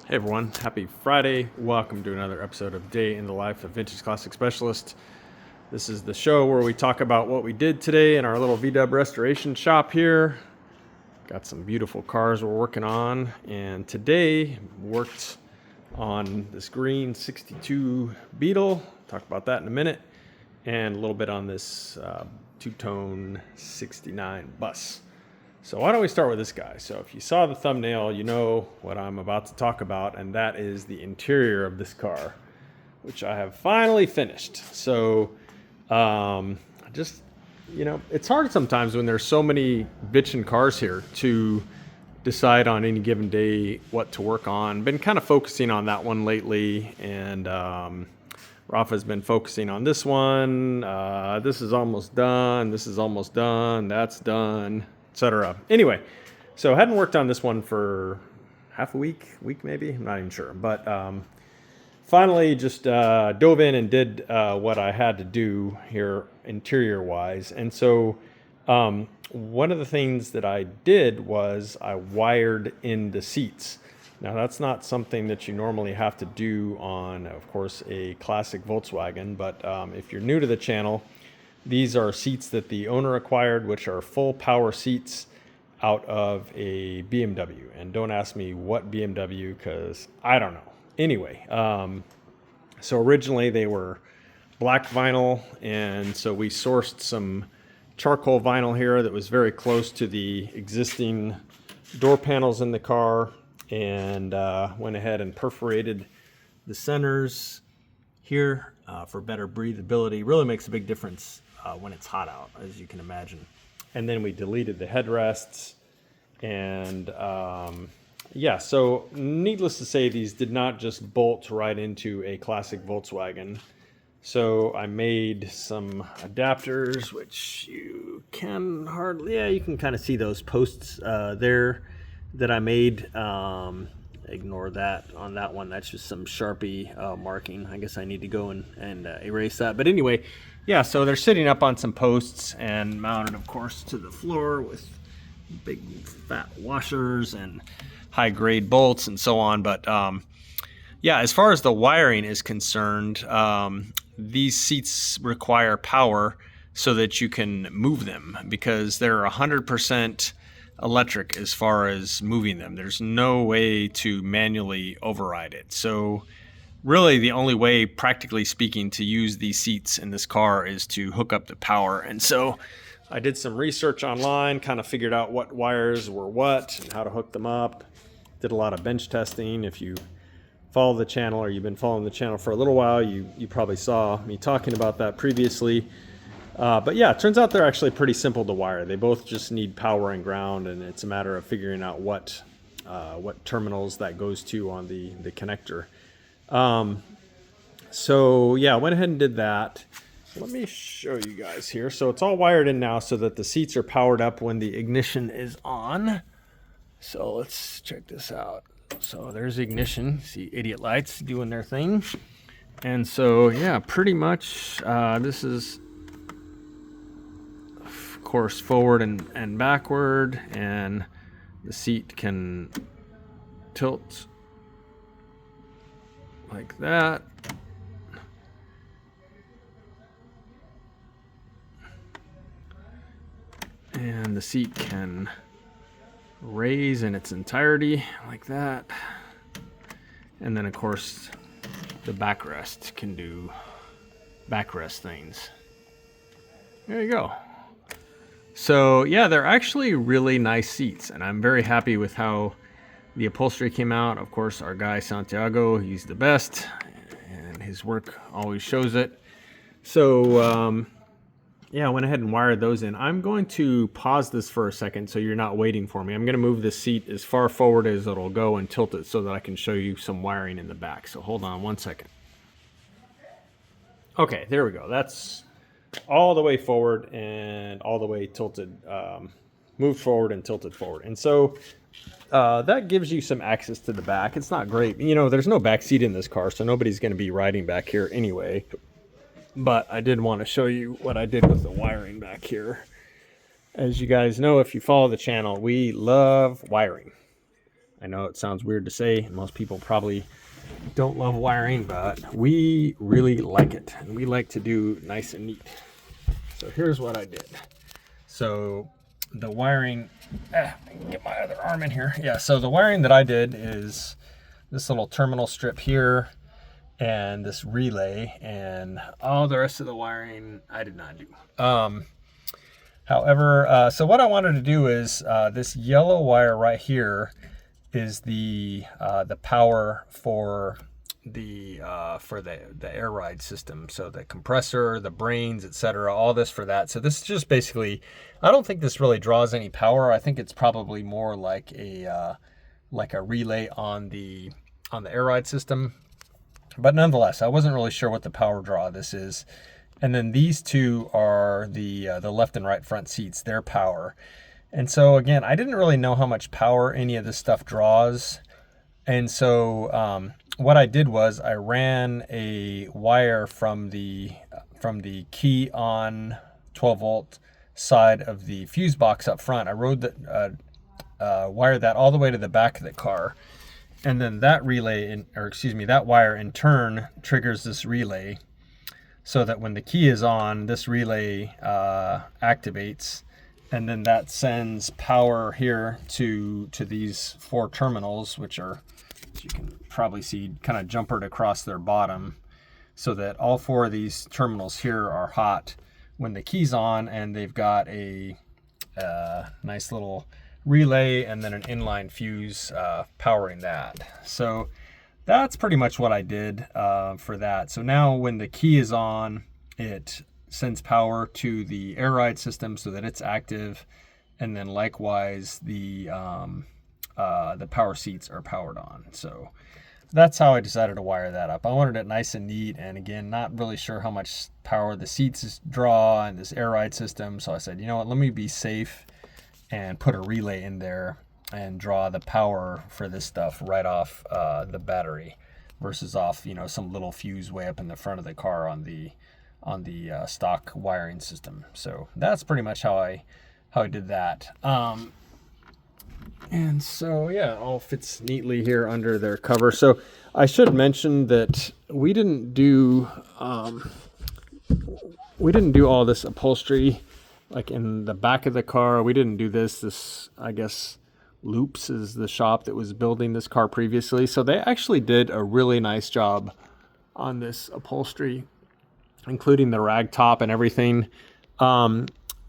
Hey everyone, happy Friday. Welcome to another episode of Day in the Life of Vintage Classic Specialist. This is the show where we talk about what we did today in our little VW Restoration shop here. Got some beautiful cars we're working on, and today worked on this green 62 Beetle. Talk about that in a minute, and a little bit on this two-tone 69 bus. So why don't we start with this guy? So if you saw the thumbnail, you know what I'm about to talk about, and that is the interior of this car, which I have finally finished. So it's hard sometimes when there's so many bitchin' cars here to decide on any given day what to work on. Been kind of focusing on that one lately, and Rafa's been focusing on this one. This is almost done. This is almost done. That's done, etc. Anyway, so I hadn't worked on this one for half a week maybe. I'm not even sure. But finally just dove in and did what I had to do here interior-wise. And so one of the things that I did was I wired in the seats. Now, that's not something that you normally have to do on, of course, a classic Volkswagen. But if you're new to the channel, these are seats that the owner acquired, which are full power seats out of a BMW. And don't ask me what BMW, because I don't know. Anyway, so originally they were black vinyl, and so we sourced some charcoal vinyl here that was very close to the existing door panels in the car, and went ahead and perforated the centers here for better breathability. Really makes a big difference when it's hot out, as you can imagine. And then we deleted the headrests, and so needless to say, these did not just bolt right into a classic Volkswagen. So I made some adapters, which you can you can kind of see those posts there that I made. Ignore that on that one. That's just some Sharpie marking. I guess I need to go and erase that. But anyway, yeah, so they're sitting up on some posts and mounted, of course, to the floor with big fat washers and high-grade bolts and so on. But as far as the wiring is concerned, these seats require power so that you can move them, because they're 100% electric as far as moving them. There's no way to manually override it. So really the only way, practically speaking, to use these seats in this car is to hook up the power. And so I did some research online, kind of figured out what wires were what and how to hook them up. Did a lot of bench testing. If you follow the channel, or you've been following the channel for a little while, you probably saw me talking about that previously. But yeah, it turns out they're actually pretty simple to wire. They both just need power and ground, and it's a matter of figuring out what terminals that goes to on the connector. So yeah, I went ahead and did that. Let me show you guys here. So it's all wired in now so that the seats are powered up when the ignition is on. So let's check this out. So there's the ignition. See idiot lights doing their thing. And so yeah, pretty much this is, of course, forward and backward, and the seat can tilt like that. And the seat can raise in its entirety like that. And then, of course, the backrest can do backrest things. There you go. So yeah, they're actually really nice seats, and I'm very happy with how the upholstery came out. Of course, our guy Santiago, he's the best, and his work always shows it. So I went ahead and wired those in. I'm going to pause this for a second so you're not waiting for me. I'm going to move this seat as far forward as it'll go and tilt it so that I can show you some wiring in the back. So hold on one second. Okay, there we go. That's all the way forward and all the way tilted, moved forward and tilted forward. And so that gives you some access to the back. It's not great. You know, there's no back seat in this car, so nobody's going to be riding back here anyway. But I did want to show you what I did with the wiring back here. As you guys know, if you follow the channel, we love wiring. I know it sounds weird to say, most people probably don't love wiring, but we really like it, and we like to do nice and neat. So here's what I did. So the wiring, I can get my other arm in here. Yeah, so the wiring that I did is this little terminal strip here and this relay, and all the rest of the wiring I did not do. However, so what I wanted to do is this yellow wire right here is the power for the air ride system. So the compressor, the brains, etc., all this for that. So this is just basically, I don't think this really draws any power. I think it's probably more like a relay on the air ride system. But nonetheless, I wasn't really sure what the power draw of this is. And then these two are the left and right front seats, their power. And so again, I didn't really know how much power any of this stuff draws. And so what I did was I ran a wire from the key on 12 volt side of the fuse box up front. I rode wired that all the way to the back of the car. And then that that wire in turn triggers this relay, so that when the key is on, this relay activates, and then that sends power here to these 4 terminals, which are, as you can probably see, kind of jumpered across their bottom, so that all 4 of these terminals here are hot when the key's on, and they've got a nice little relay and then an inline fuse powering that. So that's pretty much what I did for that. So now when the key is on, it sends power to the air ride system so that it's active, and then likewise the power seats are powered on. So that's how I decided to wire that up. I wanted it nice and neat, and again, not really sure how much power the seats draw and this air ride system. So I said, you know what, let me be safe and put a relay in there and draw the power for this stuff right off the battery, versus off, you know, some little fuse way up in the front of the car on the stock wiring system. So that's pretty much how I did that. And so yeah, it all fits neatly here under their cover. So I should mention that we didn't do all this upholstery like in the back of the car. We didn't do this, I guess Loops is the shop that was building this car previously. So they actually did a really nice job on this upholstery, including the rag top and everything.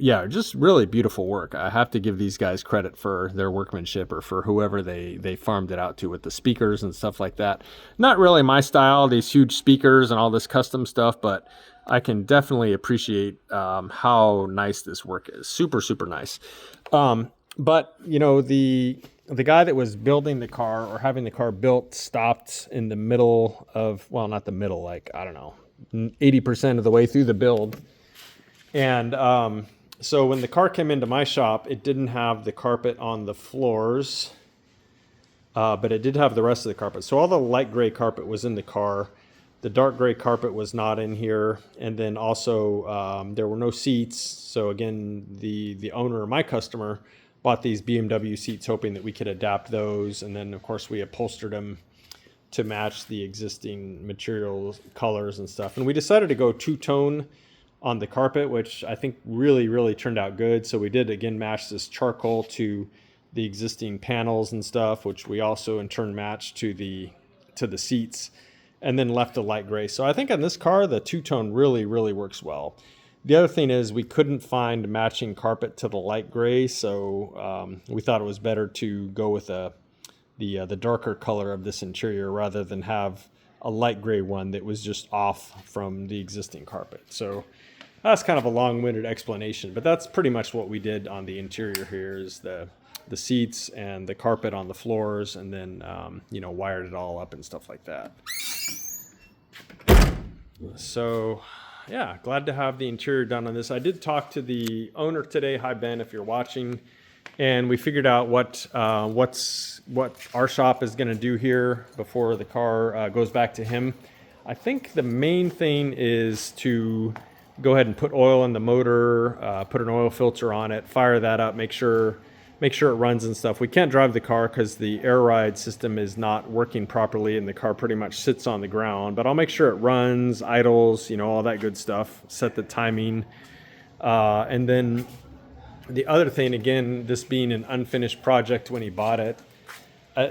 Yeah, just really beautiful work. I have to give these guys credit for their workmanship, or for whoever they farmed it out to with the speakers and stuff like that. Not really my style, these huge speakers and all this custom stuff, but I can definitely appreciate how nice this work is. Super, super nice. But, you know, the guy that was building the car, or having the car built, stopped in the middle of, well, not the middle, like, I don't know, 80% of the way through the build. And so when the car came into my shop, it didn't have the carpet on the floors, but it did have the rest of the carpet. So all the light gray carpet was in the car. The dark gray carpet was not in here. And then also there were no seats. So again, the owner, my customer, bought these BMW seats hoping that we could adapt those. And then of course we upholstered them to match the existing materials, colors and stuff. And we decided to go two-tone on the carpet, which I think really, really turned out good. So we did again match this charcoal to the existing panels and stuff, which we also in turn matched to the seats, and then left a light gray. So I think on this car, the two-tone really, really works well. The other thing is we couldn't find matching carpet to the light gray, so we thought it was better to go with the darker color of this interior rather than have a light gray one that was just off from the existing carpet. So that's kind of a long-winded explanation, but that's pretty much what we did on the interior here, is the seats and the carpet on the floors, and then you know, wired it all up and stuff like that. So yeah, glad to have the interior done on this. I did talk to the owner today. Hi Ben, if you're watching. And we figured out what our shop is going to do here before the car goes back to him. I think the main thing is to go ahead and put oil in the motor, put an oil filter on it, fire that up, make sure make sure it runs and stuff. We can't drive the car because the air ride system is not working properly and the car pretty much sits on the ground, but I'll make sure it runs, idles, you know, all that good stuff, set the timing. And then the other thing, again, this being an unfinished project when he bought it,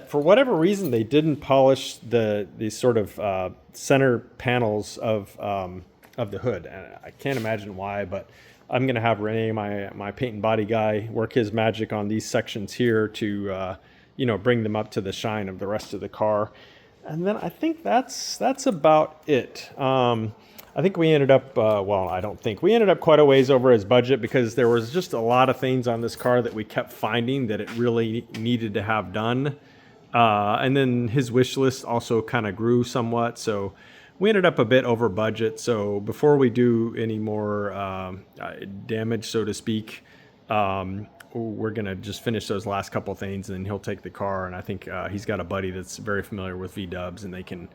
for whatever reason, they didn't polish the sort of center panels of the hood. And I can't imagine why, but I'm going to have Renee, my paint and body guy, work his magic on these sections here to, you know, bring them up to the shine of the rest of the car. And then I think that's about it. I think we ended up, we ended up quite a ways over his budget because there was just a lot of things on this car that we kept finding that it really needed to have done. And then his wish list also kind of grew somewhat. So we ended up a bit over budget. So before we do any more damage, so to speak, we're going to just finish those last couple things and then he'll take the car. And I think he's got a buddy that's very familiar with VWs and they can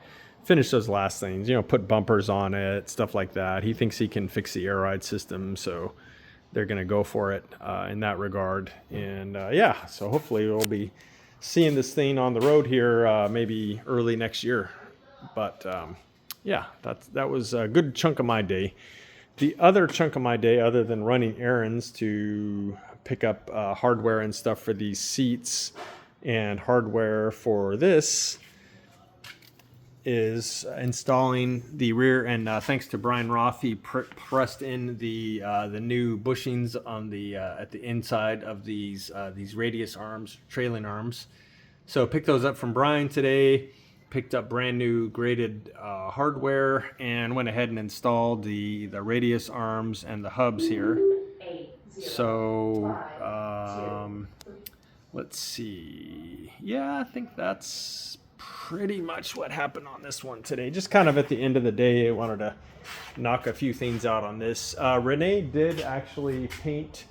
finish those last things, you know, put bumpers on it, stuff like that. He thinks he can fix the air ride system. So they're going to go for it in that regard. And yeah, so hopefully we'll be seeing this thing on the road here maybe early next year. But yeah, that was a good chunk of my day. The other chunk of my day, other than running errands to pick up hardware and stuff for these seats and hardware for this, is installing the rear. And thanks to Brian Roth, he pressed in the new bushings on the at the inside of these radius arms, trailing arms. So picked those up from Brian today. Picked up brand new graded hardware and went ahead and installed the radius arms and the hubs here. So let's see. Yeah, I think that's pretty much what happened on this one today. Just kind of at the end of the day, I wanted to knock a few things out on this. Renee did actually paint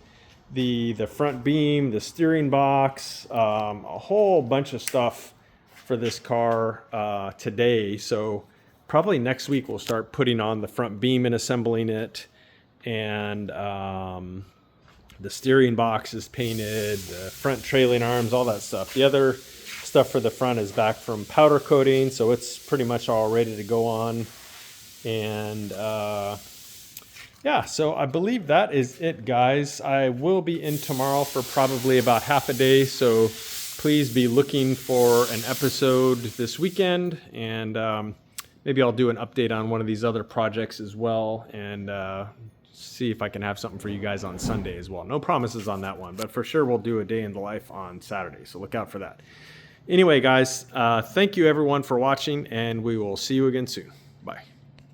the front beam, the steering box, a whole bunch of stuff for this car today. So probably next week we'll start putting on the front beam and assembling it. And the steering box is painted, the front trailing arms, all that stuff. The other stuff for the front is back from powder coating, so it's pretty much all ready to go on. And yeah, so I believe that is it, guys. I will be in tomorrow for probably about half a day, so please be looking for an episode this weekend, and maybe I'll do an update on one of these other projects as well, and see if I can have something for you guys on Sunday as well. No promises on that one, but for sure we'll do a day in the life on Saturday, so look out for that. Anyway, guys, thank you everyone for watching, and we will see you again soon. Bye.